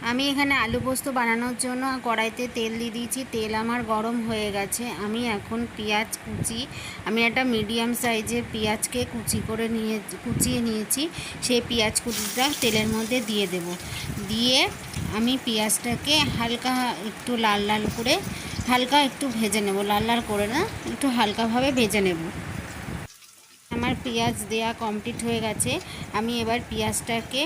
আমি এখানে আলু পোস্ত বানানোর জন্য কড়াইতে তেল দিয়ে দিয়েছি। তেল আমার গরম হয়ে গেছে। আমি এখন পেঁয়াজ কুচি, আমি একটা মিডিয়াম সাইজের পেঁয়াজকে কুচিয়ে নিয়েছি। সেই পেঁয়াজ কুচিটা তেলের মধ্যে দিয়ে দেব। দিয়ে আমি পেঁয়াজটাকে হালকা একটু লাল লাল করে হালকা একটু ভেজে নেব, লাল লাল করে না, একটু হালকাভাবে ভেজে নেব। আমার পেঁয়াজ দেয়া কমপ্লিট হয়ে গেছে। আমি এবার পেঁয়াজটাকে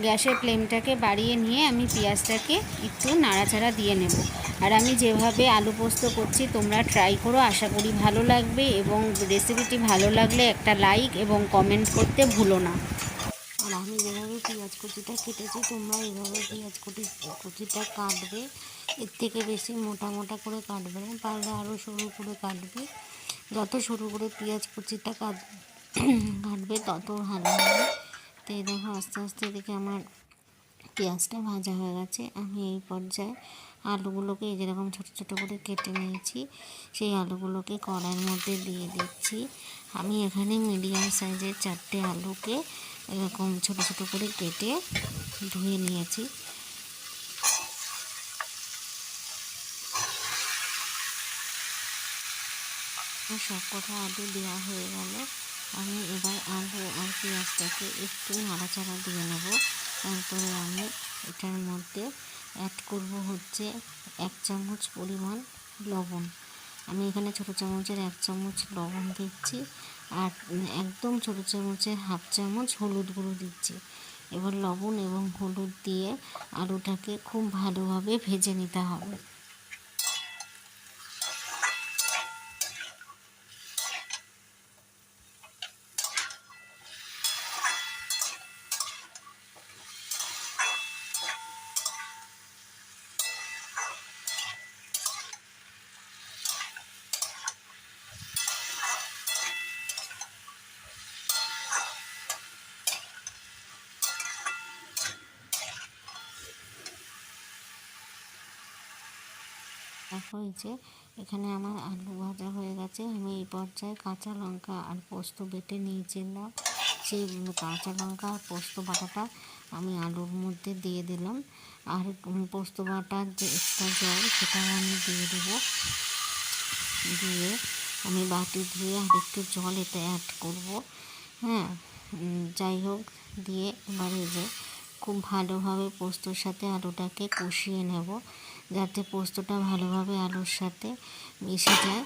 গ্যাসের ফ্লেমটাকে বাড়িয়ে নিয়ে আমি পেঁয়াজটাকে একটু নাড়াচাড়া দিয়ে নেব। আর আমি যেভাবে আলু পোস্ত করছি তোমরা ট্রাই করো, আশা করি ভালো লাগবে। এবং রেসিপিটি ভালো লাগলে একটা লাইক এবং কমেন্ট করতে ভুলো না। আর আমি যেভাবে পেঁয়াজ কুচিটা কেটেছি তোমরা এইভাবে পেঁয়াজ কুচিটা কাটবে। এর থেকে বেশি মোটা মোটা করে কাটবে না, পারলে আরও সরু করে কাটবে। যত সরু করে পেঁয়াজ কুচিটা কাটবে তত ভালো হবে। তো এই দেখো আস্তে আস্তে এদিকে আমার পেঁয়াজটা ভাজা হয়ে গেছে। আমি এই পর্যায়ে আলুগুলোকে এই যেরকম ছোটো ছোটো করে কেটে নিয়েছি সেই আলুগুলোকে কড়াইয়ের মধ্যে দিয়ে দিচ্ছি। আমি এখানে মিডিয়াম সাইজের 4টে আলুকে এরকম ছোটো ছোটো করে কেটে ধুয়ে নিয়েছি। সব কটা আলু দেওয়া হয়ে গেল। আমি এবার আলু আর পেঁয়াজটাকে একটু নাড়াচাড়া দিয়ে নেব। তারপরে আমি এটার মধ্যে অ্যাড করব হচ্ছে 1 চামচ পরিমাণ লবণ। আমি এখানে ছোটো চামচের 1 চামচ লবণ দিচ্ছি, আর একদম ছোটো চামচের 1/2 চামচ হলুদ গুঁড়ো দিচ্ছি। এবার লবণ এবং হলুদ দিয়ে আলুটাকে খুব ভালোভাবে ভেজে নিতে হবে। দেখো এই যে এখানে আমার আলু ভাজা হয়ে গেছে। আমি এই পর্যায়ে কাঁচা লঙ্কা আর পোস্ত বেটে নিয়েছিলাম, সেই কাঁচা লঙ্কা আর পোস্ত বাটাটা আমি আলুর মধ্যে দিয়ে দিলাম। আর পোস্ত বাটার যে এক্সট্রা জল সেটাও আমি দিয়ে দেবো। দিয়ে আমি বাটি ধুয়ে আর একটু জল এতে অ্যাড করব। হ্যাঁ, যাই হোক, দিয়ে এবার এই যে খুব ভালোভাবে পোস্তর সাথে আলুটাকে কষিয়ে নেব, যাতে পোস্তটা ভালোভাবে আলুর সাথে মিশে যায়।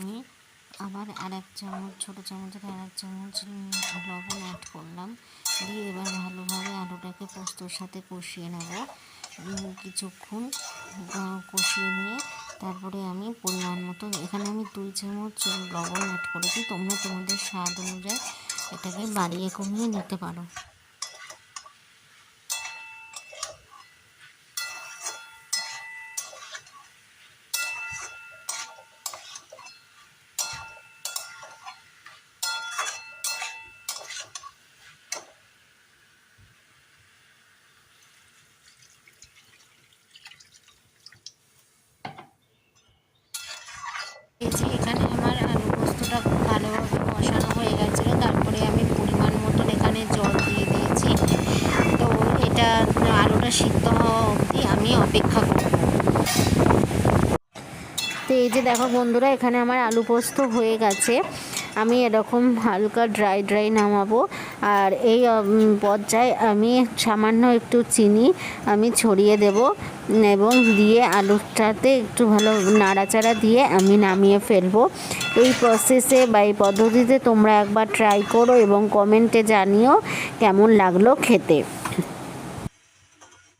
আমি আবার আর 1 চামচ, ছোটো চামচের আর 1 চামচ লবণ অ্যাড করলাম। দিয়ে এবার ভালোভাবে আলুটাকে পোস্তর সাথে কষিয়ে নেব। কিছুক্ষণ কষিয়ে নিয়ে তারপরে আমি পরিমাণ মতো, এখানে আমি 2 চামচ লবণ অ্যাড করেছি। তোমরা তোমাদের স্বাদ অনুযায়ী এটাকে বাড়িয়ে কমিয়ে নিতে পারো। এই যে এখানে আমার আলু পোস্তটা খুব ভালোভাবে কষানো হয়ে গেছিলো। তারপরে আমি পরিমাণ মতন এখানে জল দিয়ে দিয়েছি। তো এটা আলুটা সিদ্ধ হওয়া অবধি আমি অপেক্ষা করব। তো এই যে দেখো বন্ধুরা, এখানে আমার আলু পোস্ত হয়ে গেছে। আমি এরকম হালকা ড্রাই ড্রাই নামাবো। আর এই পর্যায়ে আমি সামান্য একটু চিনি আমি ছড়িয়ে দেব এবং দিয়ে আলুটাতে একটু ভালো নাড়াচাড়া দিয়ে আমি নামিয়ে ফেলবো। এই প্রসেসে বা এই পদ্ধতিতে তোমরা একবার ট্রাই করো এবং কমেন্টে জানিও কেমন লাগলো খেতে।